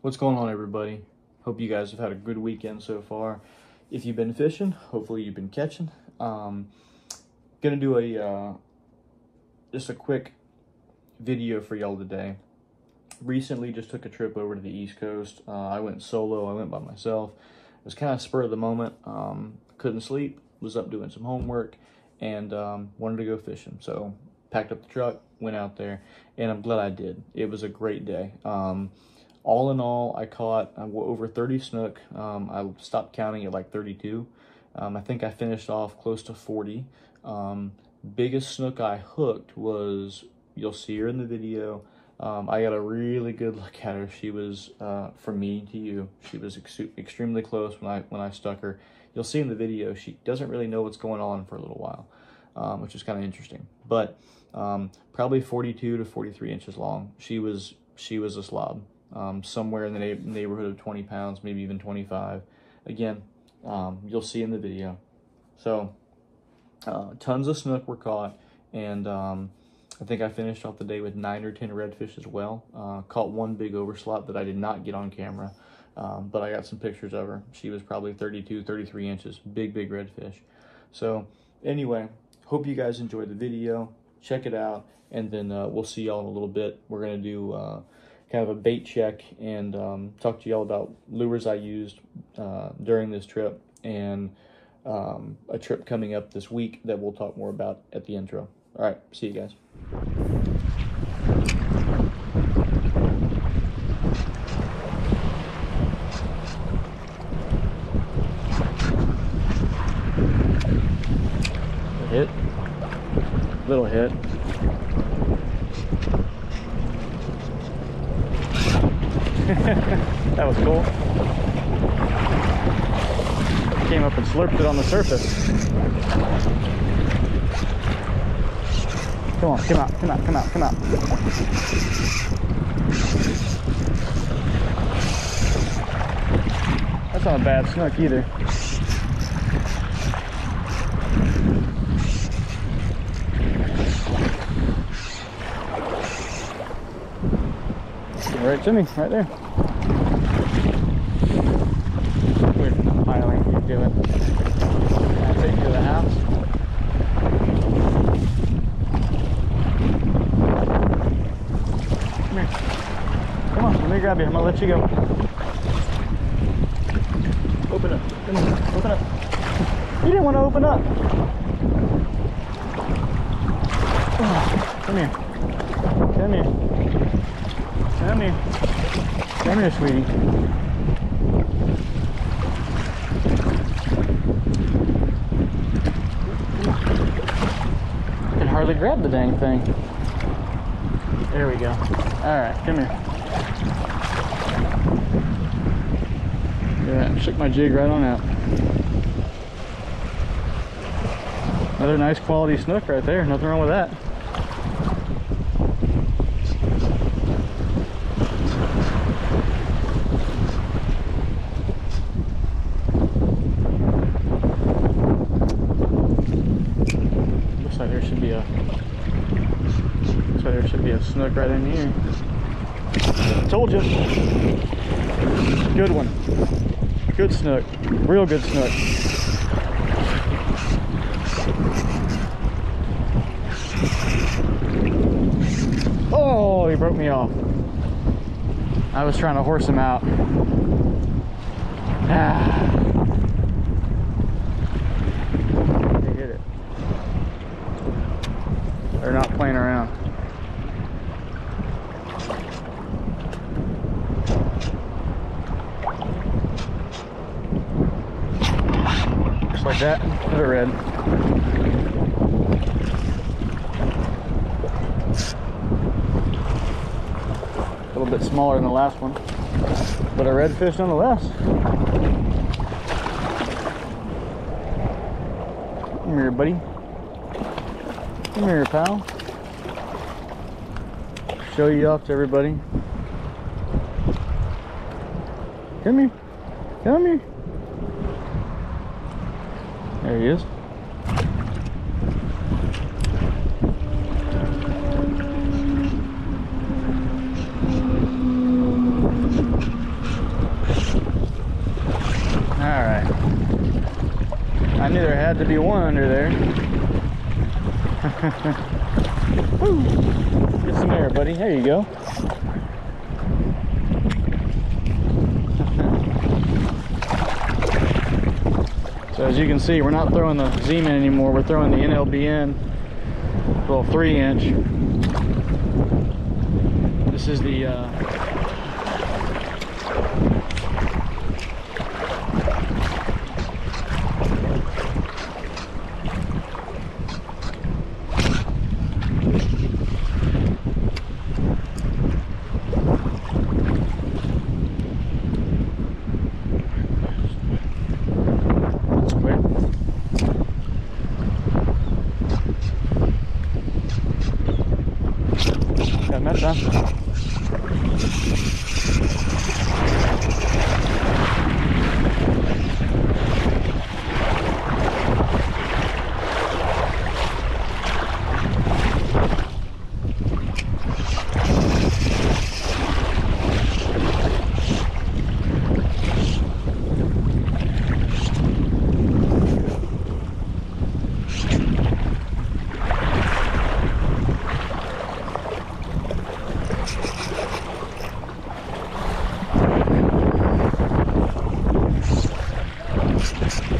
What's going on, everybody? Hope you guys have had a good weekend so far. If you've been fishing, hopefully you've been catching. Gonna do a just a quick video for y'all today. Recently just took a trip over to the East Coast. I went solo, I went by myself. It was kind of spur of the moment. Couldn't sleep, was up doing some homework, and wanted to go fishing. So packed up the truck, went out there, and I'm glad I did. It was a great day. All in all, I caught over 30 snook. I stopped counting at like 32. I think I finished off close to 40. Biggest snook I hooked was, you'll see her in the video. I got a really good look at her. She was, from me to you, she was extremely close when I stuck her. You'll see in the video, she doesn't really know what's going on for a little while, which is kind of interesting. But probably 42 to 43 inches long. She was a slob. Somewhere in the neighborhood of 20 pounds, maybe even 25. Again, you'll see in the video. So, tons of snook were caught, and I think I finished off the day with 9 or 10 redfish as well. Caught one big overslot that I did not get on camera, but I got some pictures of her. She was probably 32, 33 inches, big redfish. So, anyway, hope you guys enjoyed the video. Check it out, and then we'll see y'all in a little bit. We're going to do kind of a bait check and talk to y'all about lures I used during this trip, and a trip coming up this week that we'll talk more about at the intro. All right, see you guys. Hit, little hit. That was cool. Came up and slurped it on the surface. Come on, come out, come out, come out, come out. That's not a bad snook either. Right to me, right there. Weird piling you're doing. I'll take you to the house. Come here. Come on, let me grab you. I'm gonna let you go. Open up. Come on, open up. You didn't want to open up. Come here. Come here. Come here. Come here, sweetie. I can hardly grab the dang thing. There we go. Alright, come here. Yeah, shook my jig right on out. Another nice quality snook right there. Nothing wrong with that. There should be a snook right in here. Told you. Good one. Good snook. Real good snook. Oh, he broke me off. I was trying to horse him out. They hit it. They're not playing around. Just like that, with a red. A little bit smaller than the last one, but a redfish nonetheless. Come here, buddy. Come here, pal. Show you off to everybody. Come here. Come here. There he is. there had to be one under there. Woo. Get some air, buddy. There you go. So as you can see, we're not throwing the Zman anymore. We're throwing the NLBN, little 3-inch. This is the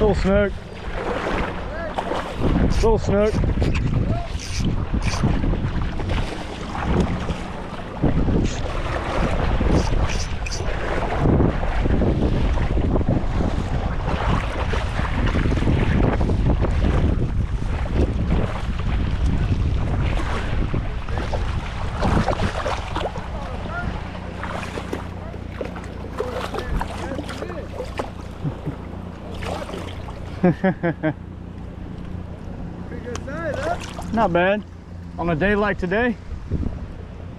little Snook. Little Snook. Pretty good size, huh? Not bad. On a day like today.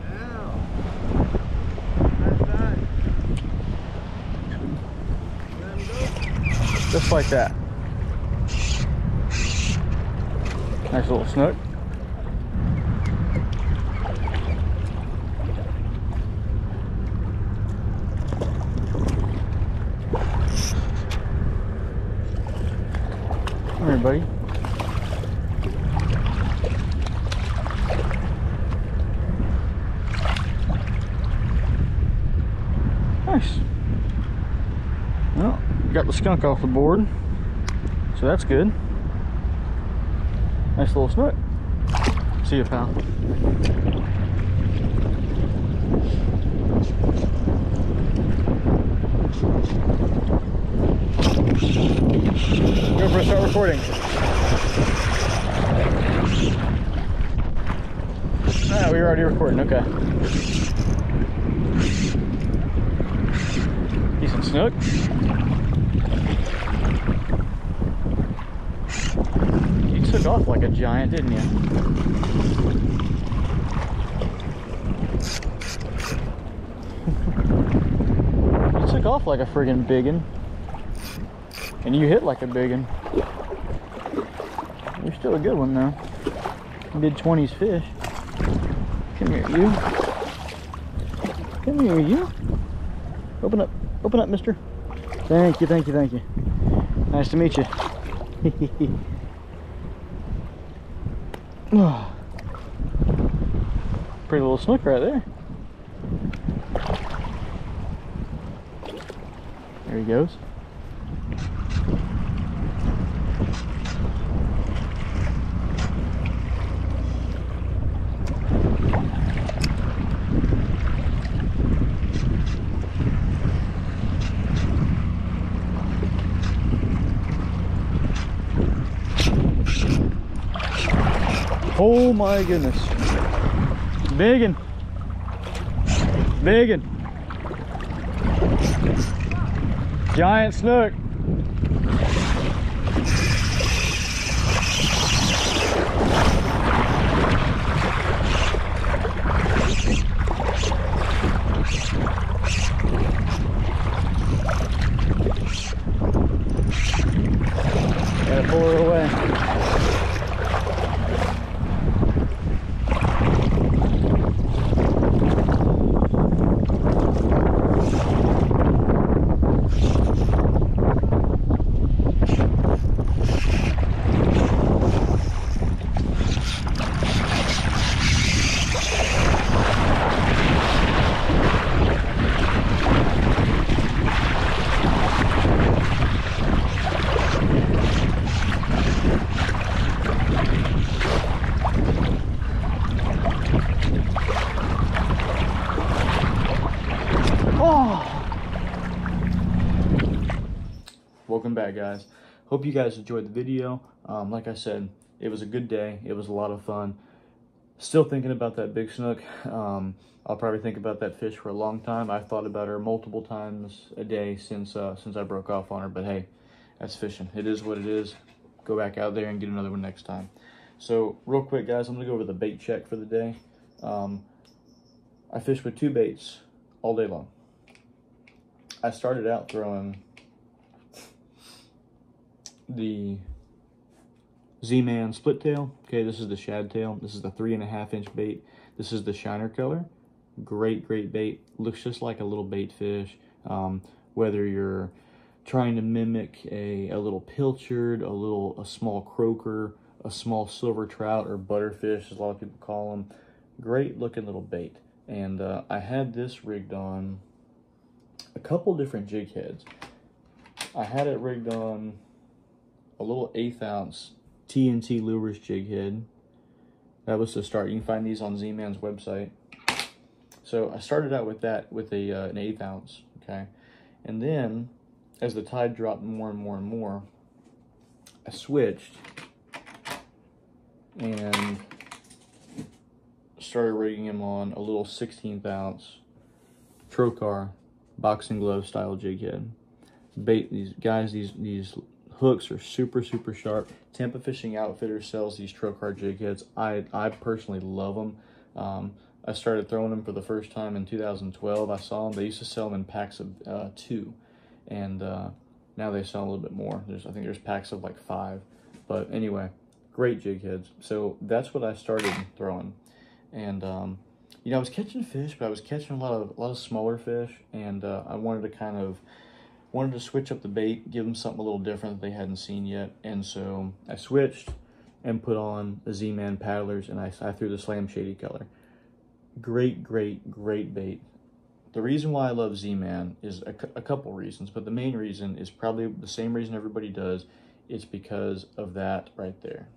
Wow. Nice size. Let him go. Just like that. Nice little Snook. Come here, buddy. Nice. Well, got the skunk off the board, so that's good. Nice little Snook. See you, pal. Go for a start recording. Ah, we were already recording, okay. Decent Snook. You took off like a giant, didn't you? You took off like a friggin' biggin'. And you hit like a biggin'. You're still a good one though. Mid-20s fish. Come here, you. Come here, you. Open up, mister. Thank you, thank you, thank you. Nice to meet you. Pretty little Snook right there. There he goes. Oh my goodness. Biggin'. Biggin'. Giant Snook. Gotta pull her away. Oh! Welcome back, guys. Hope you guys enjoyed the video. Like I said, it was a good day. It was a lot of fun. Still thinking about that big snook. I'll probably think about that fish for a long time. I've thought about her multiple times a day since I broke off on her. But hey, that's fishing. It is what it is. Go back out there and get another one next time. So real quick, guys, I'm gonna go over the bait check for the day. I fished with 2 baits all day long. I started out throwing the Zman split tail. Okay, this is the shad tail. This is the 3.5-inch bait. This is the shiner color. Great bait. Looks just like a little bait fish. Whether you're trying to mimic a little pilchard, a small croaker, a small silver trout, or butterfish, as a lot of people call them. Great looking little bait. And I had this rigged on a couple different jig heads. I had it rigged on a little 1/8 ounce TNT Lures jig head. That was to start. You can find these on Zman's website. So I started out with that, with an 1/8 ounce, okay? And then, as the tide dropped more and more and more, I switched and started rigging him on a little 1/16 ounce trocar boxing glove style jig head. Bait, these guys, these hooks are super sharp. Tampa Fishing Outfitters sells these trocar jig heads. I personally love them. I started throwing them for the first time in 2012. I saw them. They used to sell them in packs of 2, and now they sell a little bit more. I think there's packs of like 5. But anyway, great jig heads. So that's what I started throwing, and you know, I was catching fish, but I was catching a lot of smaller fish, and I wanted to switch up the bait, give them something a little different that they hadn't seen yet. And so I switched and put on the Zman Paddlerz, and I threw the Slam Shady color. Great bait. The reason why I love Zman is a couple reasons, but the main reason is probably the same reason everybody does. It's because of that right there.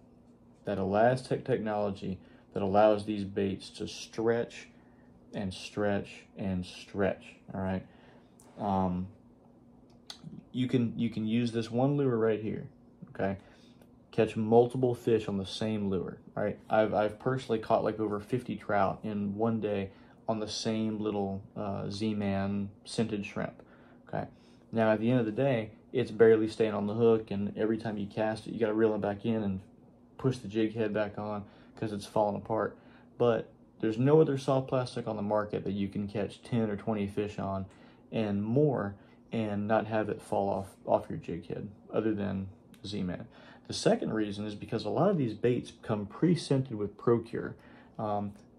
That elastic technology that allows these baits to stretch and stretch and stretch, all right? You can use this one lure right here, okay? Catch multiple fish on the same lure, all right? I've personally caught like over 50 trout in one day on the same little Zman scented shrimp, okay? Now, at the end of the day, it's barely staying on the hook, and every time you cast it, you got to reel it back in and push the jig head back on because it's falling apart. But there's no other soft plastic on the market that you can catch 10 or 20 fish on and more and not have it fall off your jig head, other than Zman. The second reason is because a lot of these baits come pre-scented with Procure.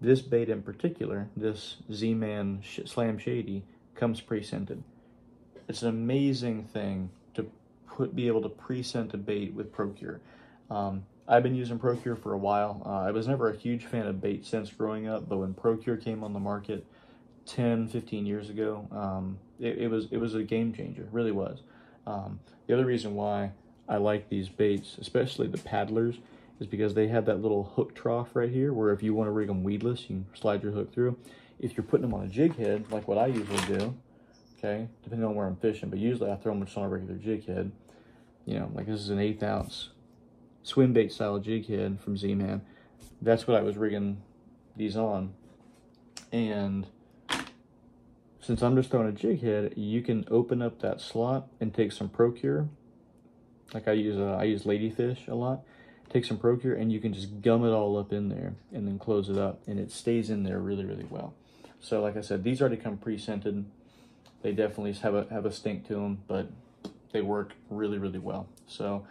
This bait in particular, this Zman Slam Shady, comes pre-scented. It's an amazing thing to be able to pre-scent a bait with Procure. I've been using Procure for a while. I was never a huge fan of bait scents growing up, but when Procure came on the market 10, 15 years ago, it was a game changer. It really was. The other reason why I like these baits, especially the Paddlerz, is because they have that little hook trough right here where if you want to rig them weedless, you can slide your hook through. If you're putting them on a jig head, like what I usually do, okay, depending on where I'm fishing, but usually I throw them just on a regular jig head. You know, like this is an 1/8 ounce swim bait style jig head from Zman. That's what I was rigging these on. And since I'm just throwing a jig head, you can open up that slot and take some Procure. Like I use Ladyfish a lot. Take some Procure and you can just gum it all up in there and then close it up, and it stays in there really well. So like I said, these already come pre-scented. They definitely have a stink to them, but they work really well. So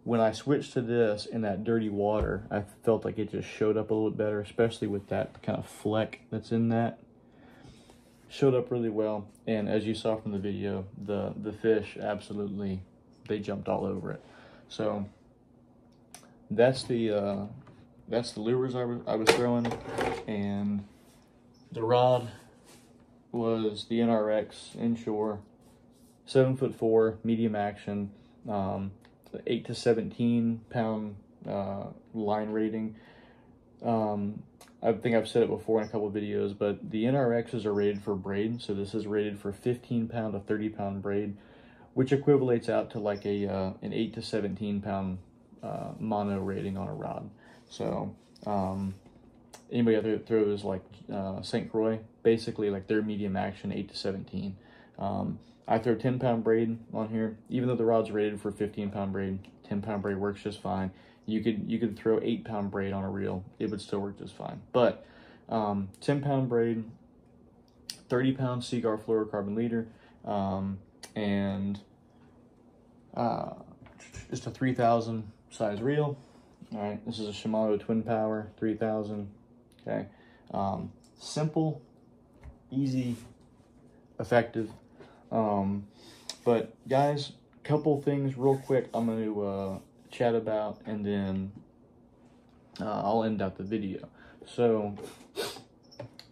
when I switched to this in that dirty water, I felt like it just showed up a little bit better, especially with that kind of fleck that's in that. Showed up really well, and as you saw from the video, the fish absolutely, they jumped all over it. So that's the lures I was throwing, and the rod was the NRX inshore, 7'4", medium action, 8 to 17 pound line rating. I think I've said it before in a couple of videos, but the NRXs are rated for braid. So this is rated for 15 pound to 30 pound braid, which equivalates out to like an 8 to 17 pound mono rating on a rod. So anybody out there that throws like St. Croix, basically like their medium action 8 to 17. I throw 10 pound braid on here, even though the rod's rated for 15 pound braid. 10 pound braid works just fine. You could throw 8 pound braid on a reel, it would still work just fine. But 10 pound braid, 30 pound Seaguar fluorocarbon leader, and just a 3000 size reel. All right, this is a Shimano Twin Power 3000. Okay, simple, easy, effective. But guys, couple things real quick I'm going to chat about, and then I'll end out the video. So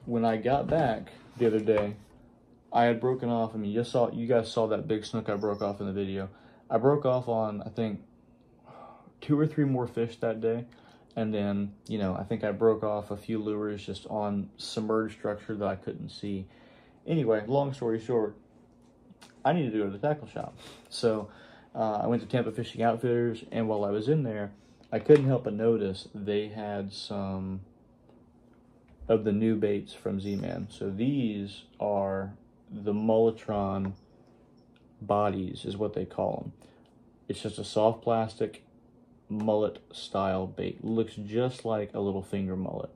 when I got back the other day, I had broken off. I mean, you guys saw that big snook I broke off in the video. I broke off on, I think, 2 or 3 more fish that day. And then, you know, I think I broke off a few lures just on submerged structure that I couldn't see. Anyway, long story short, I needed to go to the tackle shop. So I went to Tampa Fishing Outfitters, and while I was in there, I couldn't help but notice they had some of the new baits from Zman. So these are the Mulletron bodies, is what they call them. It's just a soft plastic mullet style bait. Looks just like a little finger mullet.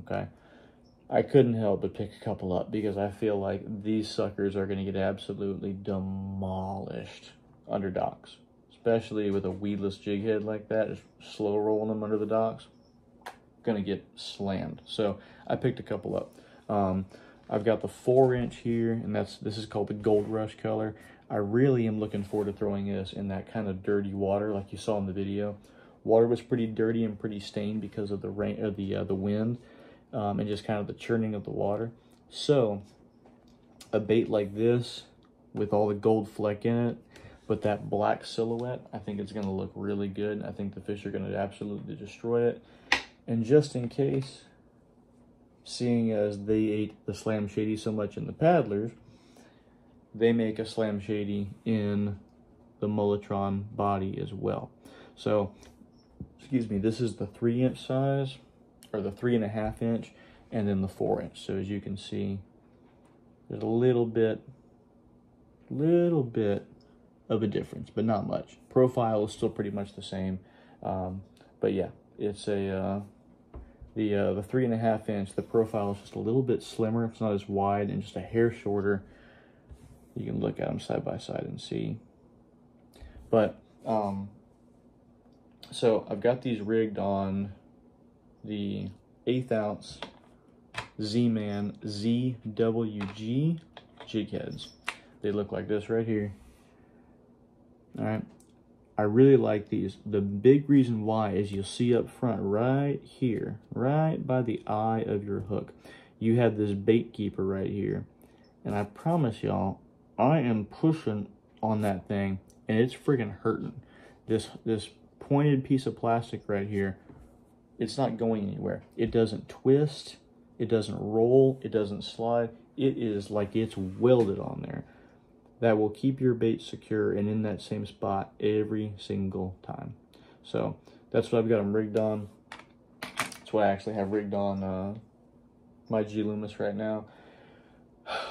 Okay, I couldn't help but pick a couple up because I feel like these suckers are going to get absolutely demolished under docks, especially with a weedless jig head like that, just slow rolling them under the docks. Gonna get slammed. So I picked a couple up. I've got the 4-inch here, and this is called the Gold Rush color. I really am looking forward to throwing this in that kind of dirty water like you saw in the video. Water was pretty dirty and pretty stained because of the rain, or the wind, and just kind of the churning of the water. So a bait like this with all the gold fleck in it, but that black silhouette, I think it's going to look really good. I think the fish are going to absolutely destroy it. And just in case, seeing as they ate the Slam Shady so much in the Paddlerz, they make a Slam Shady in the Mulletron body as well. So, excuse me, this is the 3-inch size, or the 3.5 inch, and then the 4-inch. So as you can see, there's a little bit of a difference, but not much. Profile is still pretty much the same. But yeah, it's the 3.5 inch, the profile is just a little bit slimmer. It's not as wide and just a hair shorter. You can look at them side by side and see. But so I've got these rigged on the 1/8 ounce Zman ZWG jig heads. They look like this right here. All right, I really like these. The big reason why is you'll see up front right here, right by the eye of your hook, you have this bait keeper right here. And I promise y'all, I am pushing on that thing and it's friggin' hurting. This pointed piece of plastic right here, it's not going anywhere. It doesn't twist, it doesn't roll, it doesn't slide. It is like it's welded on there. That will keep your bait secure and in that same spot every single time. So that's what I've got them rigged on. That's what I actually have rigged on my G Loomis right now.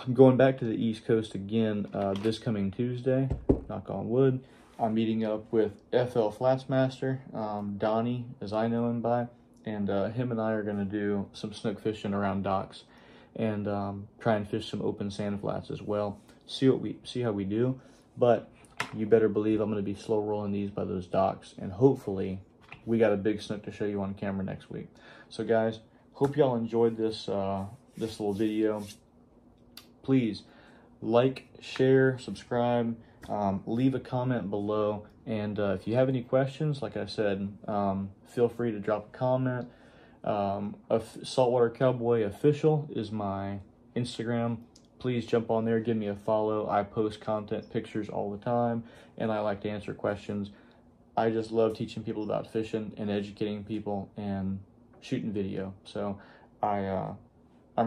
I'm going back to the East Coast again this coming Tuesday, knock on wood. I'm meeting up with FL Flatsmaster, Donnie, as I know him by, and him and I are going to do some snook fishing around docks and try and fish some open sand flats as well. See how we do, but you better believe I'm going to be slow rolling these by those docks, and hopefully we got a big snook to show you on camera next week. So guys, hope y'all enjoyed this this little video. Please like, share, subscribe, leave a comment below, and if you have any questions, like I said, feel free to drop a comment. Saltwater Cowboy Official is my Instagram. Please jump on there, give me a follow. I post content, pictures all the time, and I like to answer questions. I just love teaching people about fishing and educating people, and shooting video. So I'm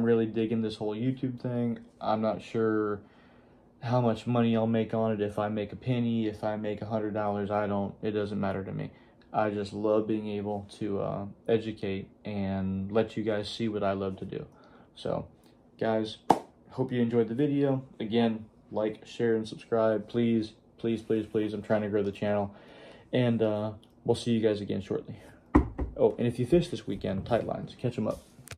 really digging this whole YouTube thing. I'm not sure how much money I'll make on it. If I make a penny, if I make $100, it doesn't matter to me. I just love being able to educate and let you guys see what I love to do. So, guys, hope you enjoyed the video. Again, like, share, and subscribe. Please, please, please, please. I'm trying to grow the channel. And we'll see you guys again shortly. Oh, and if you fish this weekend, tight lines. Catch them up.